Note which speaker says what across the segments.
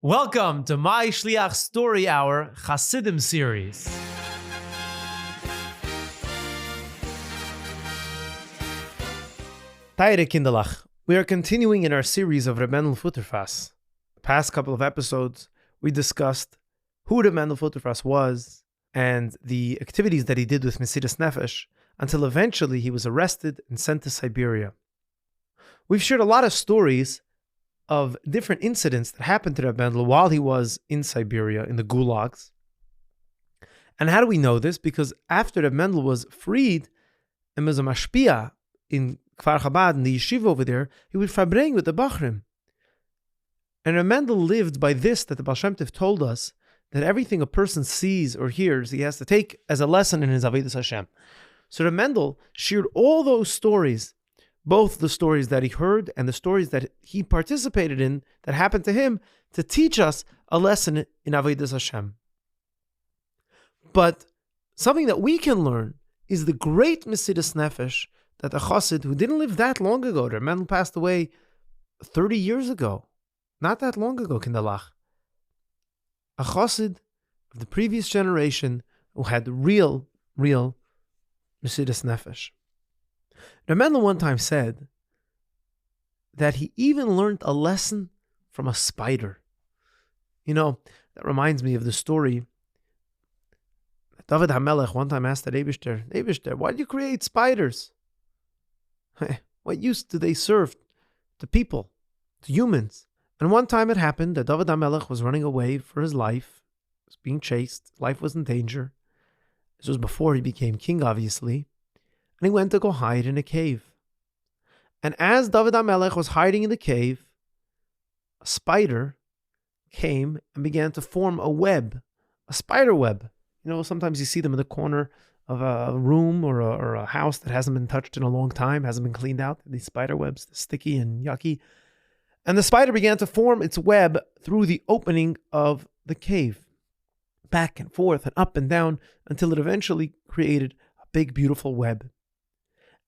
Speaker 1: Welcome to MyShlaich Story Hour Chassidim series. Teire Kinderlach, we are continuing in our series of Reb Mendel Futerfas. The past couple of episodes, we discussed who Reb Mendel Futerfas was and the activities that he did with Mesiras Nefesh until eventually he was arrested and sent to Siberia. We've shared a lot of stories of different incidents that happened to Reb Mendel while he was in Siberia, in the gulags. And how do we know this? Because after Reb Mendel was freed and was a mashpia in Kfar Chabad, in the Yeshiva over there, he would farbring with the Bachrim. And Reb Mendel lived by this that the Baal Shem Tov told us, that everything a person sees or hears, he has to take as a lesson in his Avodas Hashem. So Reb Mendel shared all those stories, both the stories that he heard and the stories that he participated in that happened to him, to teach us a lesson in Avodas Hashem. But something that we can learn is the great Mesiras Nefesh that a Chassid who didn't live that long ago, Reb Mendel passed away 30 years ago, not that long ago, Kinderlach. A Chassid of the previous generation who had real Mesiras Nefesh. Reb Mendel one time said that he even learned a lesson from a spider. You know, that reminds me of the story. David HaMelech one time asked the Eibishter, why do you create spiders? What use do they serve to people, to humans? And one time it happened that David HaMelech was running away for his life. He was being chased. Life was in danger. This was before he became king, obviously. And he went to go hide in a cave. And as David HaMelech was hiding in the cave, a spider came and began to form a web, a spider web. You know, sometimes you see them in the corner of a room or a house that hasn't been touched in a long time, hasn't been cleaned out. These spider webs, they're sticky and yucky. And the spider began to form its web through the opening of the cave, back and forth and up and down, until it eventually created a big, beautiful web.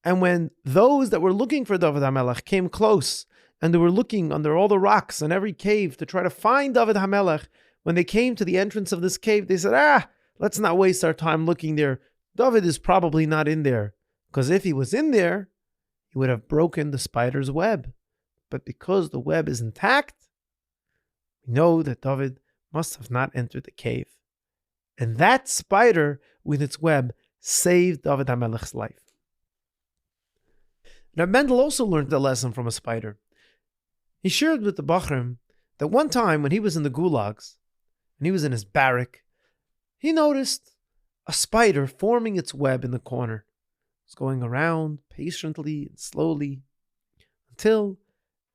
Speaker 1: And when those that were looking for David HaMelech came close, and they were looking under all the rocks in every cave to try to find David HaMelech, when they came to the entrance of this cave, they said, let's not waste our time looking there. David is probably not in there, because if he was in there, he would have broken the spider's web. But because the web is intact, we know that David must have not entered the cave. And that spider with its web saved David HaMelech's life. Reb Mendel also learned a lesson from a spider. He shared with the Bachrim that one time when he was in the gulags, and he was in his barrack, he noticed a spider forming its web in the corner. It was going around patiently and slowly until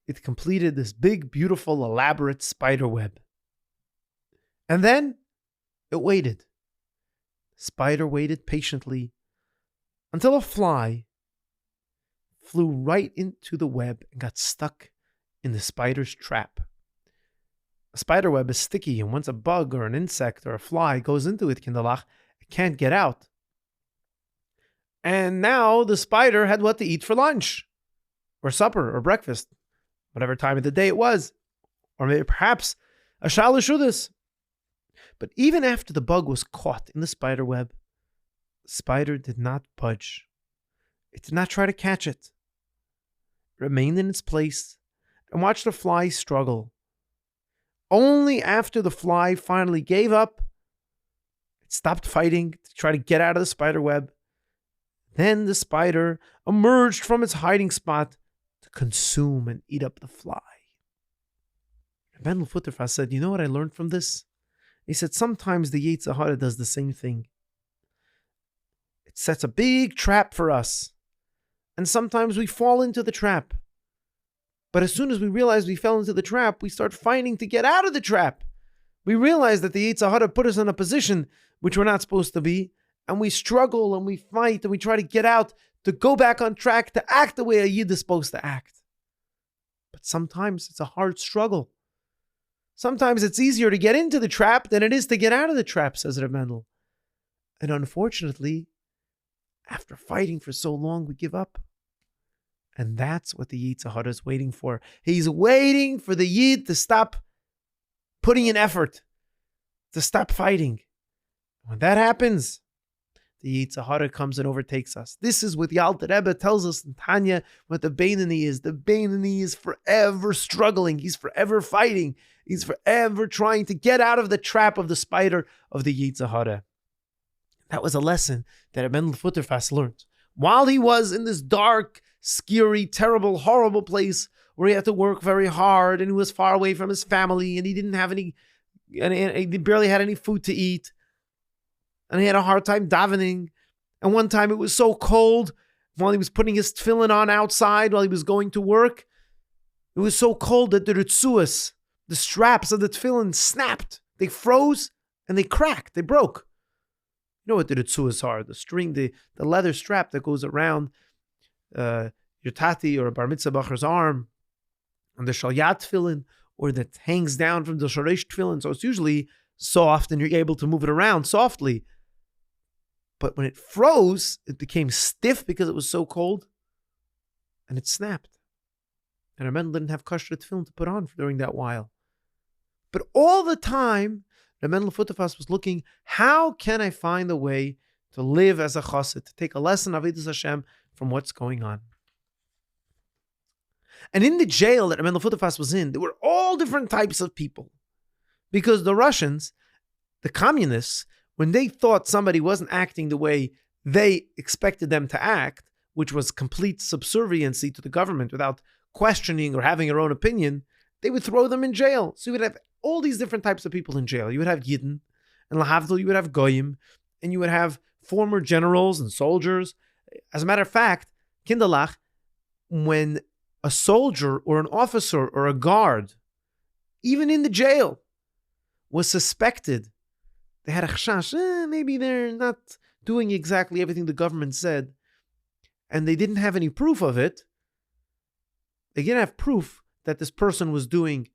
Speaker 1: it completed this big, beautiful, elaborate spider web. And then it waited. The spider waited patiently until a fly flew right into the web and got stuck in the spider's trap. A spider web is sticky, and once a bug or an insect or a fly goes into it, Kinderlach, it can't get out. And now the spider had what to eat for lunch, or supper, or breakfast, whatever time of the day it was, or maybe perhaps a shalosh. But even after the bug was caught in the spider web, the spider did not budge. It did not try to catch it. It remained in its place and watched the fly struggle. Only after the fly finally gave up, it stopped fighting to try to get out of the spider web. Then the spider emerged from its hiding spot to consume and eat up the fly. Reb Mendel Futerfas said, you know what I learned from this? He said, sometimes the Yetzer Hara does the same thing. It sets a big trap for us. And sometimes we fall into the trap. But as soon as we realize we fell into the trap, we start fighting to get out of the trap. We realize that the Yetzer Hara put us in a position which we're not supposed to be, and we struggle and we fight and we try to get out, to go back on track, to act the way a Yid is supposed to act. But sometimes it's a hard struggle. Sometimes it's easier to get into the trap than it is to get out of the trap, says Reb Mendel. And unfortunately, after fighting for so long, we give up. And that's what the Yetzer Hara is waiting for. He's waiting for the Yid to stop putting in effort to stop fighting. When that happens, the Yetzer Hara comes and overtakes us. This is what the Alter Rebbe tells us in Tanya, what the Beinoni is. The Beinoni is forever struggling. He's forever fighting. He's forever trying to get out of the trap of the spider of the Yetzer Hara. That was a lesson that Reb Mendel Futerfas learned. While he was in this dark, scary, terrible, horrible place where he had to work very hard and he was far away from his family and he didn't have any, and he barely had any food to eat. And he had a hard time davening. And one time it was so cold while he was putting his tefillin on outside while he was going to work. It was so cold that the ritzuas, the straps of the tefillin, snapped. They froze and they cracked. They broke. You know what the ritzuas are? The string, the leather strap that goes around your tati or a bar mitzvah bacher's arm, on the shalyat tefillin, or that hangs down from the shoresh tefillin. So it's usually soft and you're able to move it around softly. But when it froze, it became stiff because it was so cold, and it snapped. And Reb Mendel didn't have kosher tefillin to put on during that while. But all the time, Reb Mendel Futerfas was looking, how can I find a way to live as a chassid, to take a lesson of Avodas Hashem from what's going on? And in the jail that Reb Mendel Futerfas was in, there were all different types of people. Because the Russians, the communists, when they thought somebody wasn't acting the way they expected them to act, which was complete subserviency to the government without questioning or having their own opinion, they would throw them in jail. So you would have all these different types of people in jail. You would have Yidden, and Lahavdil, you would have Goyim, and you would have former generals and soldiers. As a matter of fact, Kinderlach, when a soldier or an officer or a guard, even in the jail, was suspected, they had a chashash, maybe they're not doing exactly everything the government said, and they didn't have any proof of it. They didn't have proof that this person was doing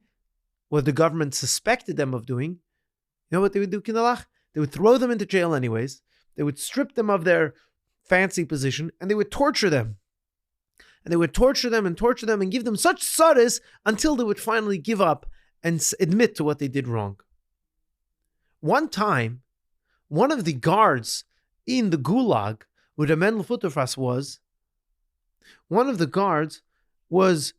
Speaker 1: what the government suspected them of doing. You know what they would do, Kinderlach? They would throw them into jail anyways. They would strip them of their fancy position, and they would torture them. And they would torture them and give them such tzaras until they would finally give up and admit to what they did wrong. One time, one of the guards in the gulag where Reb Mendel Futerfas was, one of the guards was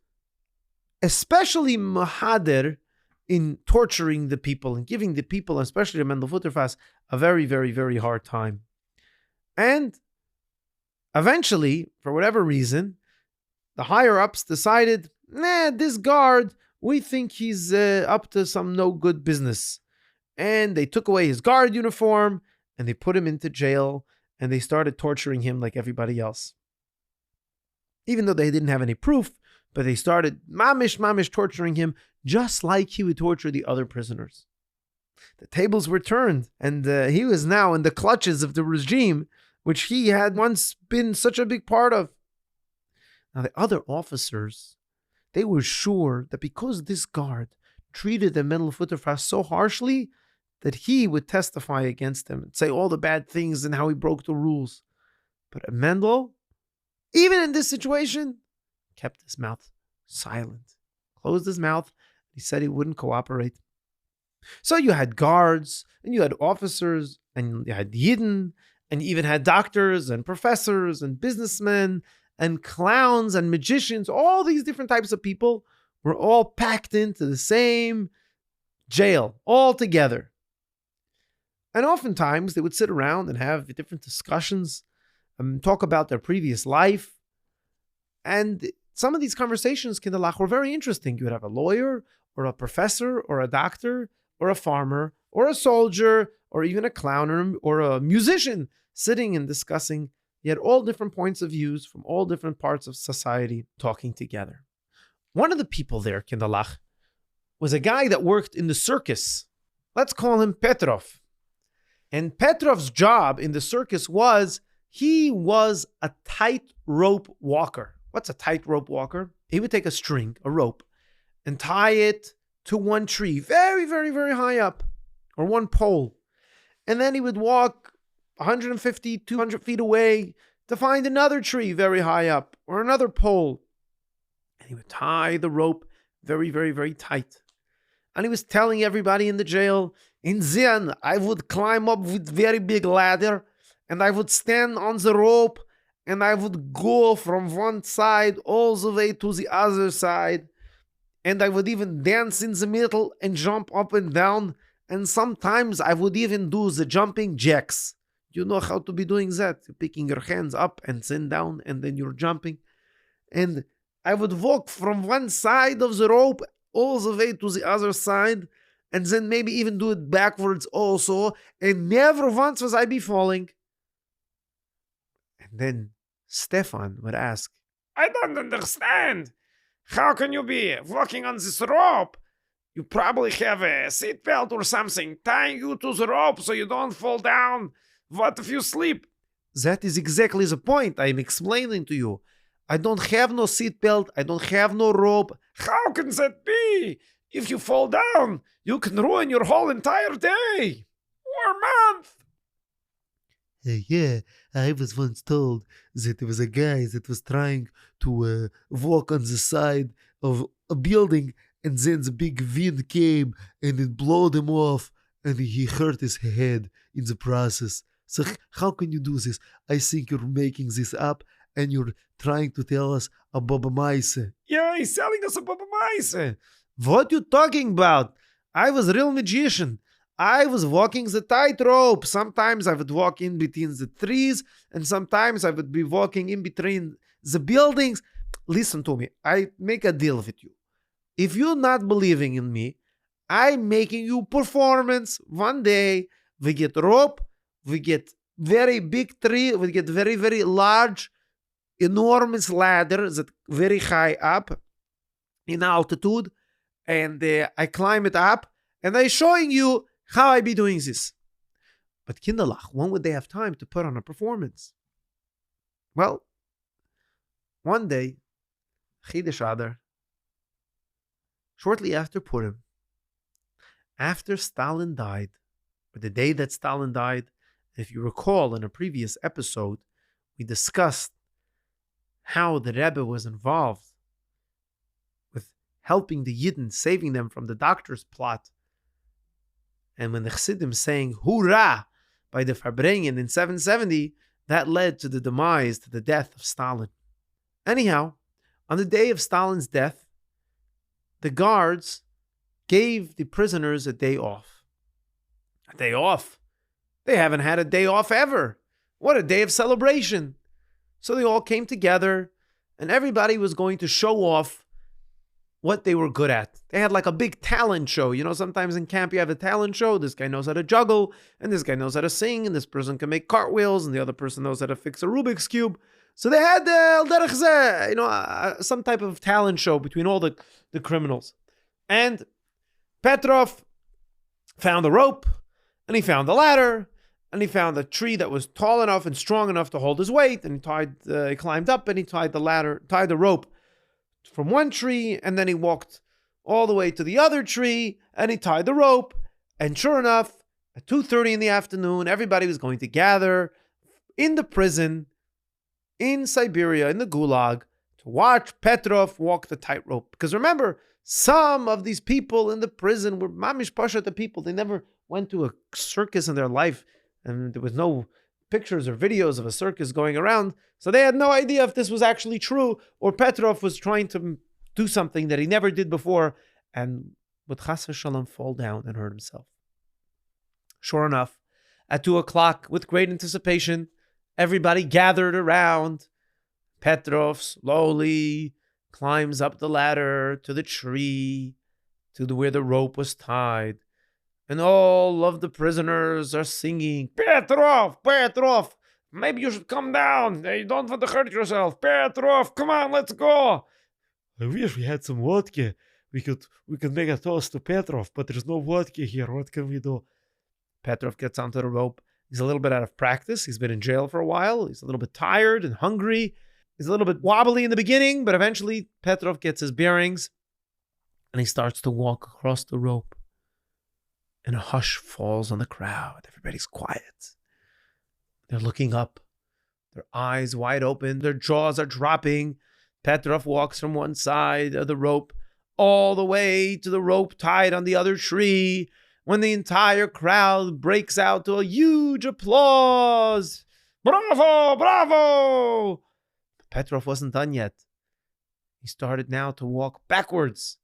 Speaker 1: especially mahader in torturing the people and giving the people, especially Reb Mendel Futerfas, a very, very, very hard time. And eventually, for whatever reason, the higher-ups decided, this guard, we think he's up to some no good business. And they took away his guard uniform and they put him into jail and they started torturing him like everybody else. Even though they didn't have any proof, but they started mamish torturing him just like he would torture the other prisoners. The tables were turned and he was now in the clutches of the regime which he had once been such a big part of. Now the other officers, they were sure that because this guard treated the Mendel Futerfas so harshly, that he would testify against him and say all the bad things and how he broke the rules. But Mendel, even in this situation, kept his mouth silent. Closed his mouth. He said he wouldn't cooperate. So you had guards, and you had officers, and you had Yidden, and you even had doctors and professors and businessmen and clowns and magicians. All these different types of people were all packed into the same jail, all together. And oftentimes they would sit around and have different discussions, talk about their previous life. And some of these conversations, Kinderlach, were very interesting. You would have a lawyer or a professor or a doctor or a farmer or a soldier or even a clown or a musician sitting and discussing. You had all different points of views from all different parts of society talking together. One of the people there, Kinderlach, was a guy that worked in the circus. Let's call him Petrov. And Petrov's job in the circus was, he was a tightrope walker. What's a tightrope walker? He would take a string, a rope, and tie it to one tree, very, very, very high up, or one pole. And then he would walk 150, 200 feet away to find another tree very high up, or another pole. And he would tie the rope very, very, very tight. And he was telling everybody in the jail, in Zen, I would climb up with very big ladder, and I would stand on the rope, and I would go from one side all the way to the other side, and I would even dance in the middle and jump up and down, and sometimes I would even do the jumping jacks. You know how to be doing that? You're picking your hands up and then down, and then you're jumping. And I would walk from one side of the rope all the way to the other side, and then maybe even do it backwards also, and never once was I be falling. And then Stefan would ask, I don't understand. How can you be walking on this rope? You probably have a seatbelt or something tying you to the rope so you don't fall down. What if you sleep? That is exactly the point I'm explaining to you. I don't have no seatbelt. I don't have no rope. How can that be? If you fall down, you can ruin your whole entire day or month.
Speaker 2: Yeah, I was once told that there was a guy that was trying to walk on the side of a building, and then the big wind came and it blew him off, and he hurt his head in the process. So how can you do this? I think you're making this up, and you're trying to tell us a Baba Maise.
Speaker 1: Yeah, he's selling us a Baba Maise. What you talking about? I was a real magician. I was walking the tightrope. Sometimes I would walk in between the trees, and sometimes I would be walking in between the buildings. Listen to me. I make a deal with you. If you're not believing in me, I'm making you performance. One day, we get rope, we get very big tree, we get very, very large, enormous ladder that very high up in altitude, and I climb it up, and I'm showing you how I be doing this. But Kinderlach, when would they have time to put on a performance? Well, one day, Chiddush Adar, shortly after Purim, after Stalin died, or the day that Stalin died, if you recall in a previous episode, we discussed how the Rebbe was involved with helping the Yidden, saving them from the doctor's plot. And when the Chassidim sang Hurrah by the Farbrengen in 770, that led to the demise, to the death of Stalin. Anyhow, on the day of Stalin's death, the guards gave the prisoners a day off. A day off? They haven't had a day off ever. What a day of celebration. So they all came together, and everybody was going to show off what they were good at. They had like a big talent show. You know, sometimes in camp you have a talent show. This guy knows how to juggle, and this guy knows how to sing, and this person can make cartwheels, and the other person knows how to fix a Rubik's Cube. So they had some type of talent show between all the criminals. And Petrov found the rope, and he found the ladder, and he found a tree that was tall enough and strong enough to hold his weight, and he climbed up, and he tied the rope from one tree, and then he walked all the way to the other tree, and he tied the rope. And sure enough, at 2:30 in the afternoon, everybody was going to gather in the prison in Siberia, in the Gulag, to watch Petrov walk the tightrope. Because remember, some of these people in the prison were mamish pashat people. They never went to a circus in their life, and there was no pictures or videos of a circus going around. So they had no idea if this was actually true, or Petrov was trying to do something that he never did before, and would chas v'shalom fall down and hurt himself. Sure enough, at 2:00, with great anticipation, everybody gathered around. Petrov slowly climbs up the ladder to the tree, where the rope was tied. And all of the prisoners are singing, Petrov, Petrov, maybe you should come down. You don't want to hurt yourself. Petrov, come on, let's go.
Speaker 2: I wish we had some vodka. We could make a toast to Petrov, but there's no vodka here. What can we do?
Speaker 1: Petrov gets onto the rope. He's a little bit out of practice. He's been in jail for a while. He's a little bit tired and hungry. He's a little bit wobbly in the beginning, but eventually Petrov gets his bearings, and he starts to walk across the rope. And a hush falls on the crowd. Everybody's quiet. They're looking up, their eyes wide open, their jaws are dropping. Petrov walks from one side of the rope all the way to the rope tied on the other tree, when the entire crowd breaks out to a huge applause. Bravo, bravo! But Petrov wasn't done yet. He started now to walk backwards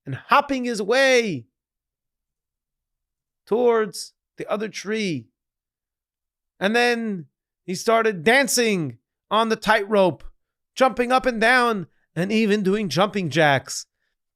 Speaker 1: and hopping his way towards the other tree. And then he started dancing on the tightrope, jumping up and down, and even doing jumping jacks,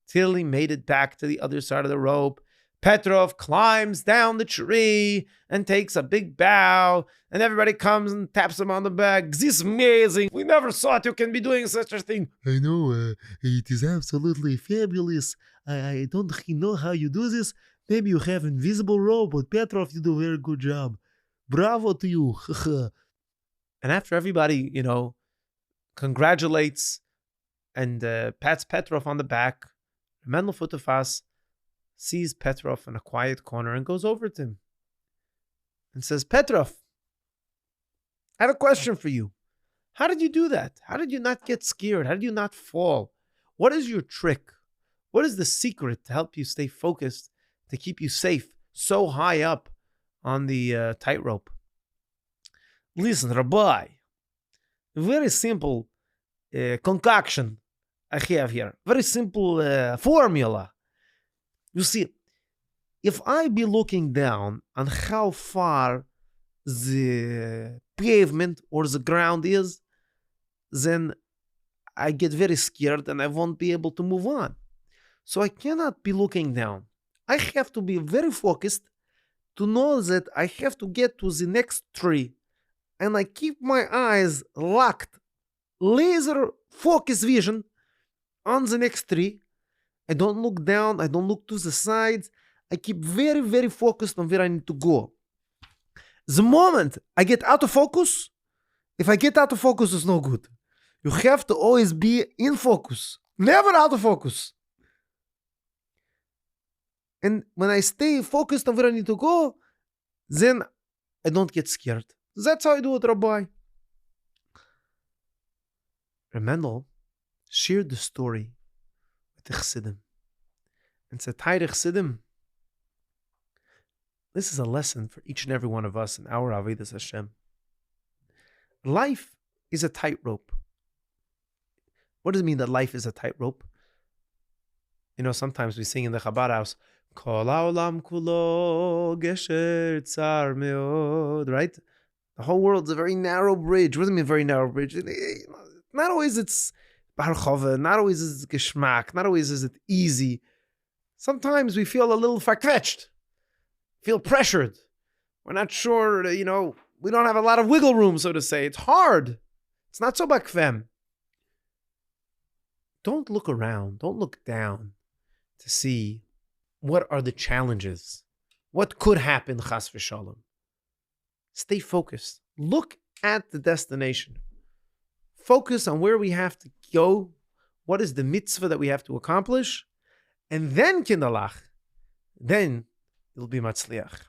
Speaker 1: till he made it back to the other side of the rope. Petrov climbs down the tree and takes a big bow, and everybody comes and taps him on the back. This is amazing. We never thought you can be doing such a thing.
Speaker 2: I know, it is absolutely fabulous. I don't know how you do this. Maybe you have invisible rope, but Petrov, you do a very good job. Bravo to you.
Speaker 1: And after everybody, congratulates and pats Petrov on the back, Mendel Futerfas sees Petrov in a quiet corner and goes over to him and says, Petrov, I have a question for you. How did you do that? How did you not get scared? How did you not fall? What is your trick? What is the secret to help you stay focused, to keep you safe so high up on the tightrope? Listen, Rabbi, very simple concoction I have here. Very simple formula. You see, if I be looking down on how far the pavement or the ground is, then I get very scared and I won't be able to move on. So I cannot be looking down. I have to be very focused to know that I have to get to the next tree. And I keep my eyes locked, laser focus vision on the next tree. I don't look down. I don't look to the sides. I keep very, very focused on where I need to go. The moment I get out of focus, if I get out of focus, it's no good. You have to always be in focus, never out of focus. And when I stay focused on where I need to go, then I don't get scared. That's how I do it, Rabbi. Reb Mendel shared the story with the Chassidim and said, Hi, Chassidim. This is a lesson for each and every one of us in our Avodas Hashem. Life is a tightrope. What does it mean that life is a tightrope? Sometimes we sing in the Chabad house, Kol ha'olam kulo gesher tzar meod, right? The whole world's a very narrow bridge. What does it mean, very narrow bridge? Not always it's bar chova, not always is it geschmack, not always is it easy. Sometimes we feel a little farfetched, feel pressured. We're not sure, we don't have a lot of wiggle room, so to say. It's hard. It's not so bakfem. Don't look around. Don't look down to see what are the challenges. What could happen, chas v'shalom. Stay focused. Look at the destination. Focus on where we have to go. What is the mitzvah that we have to accomplish? And then, kindalach, then you'll be matzliach.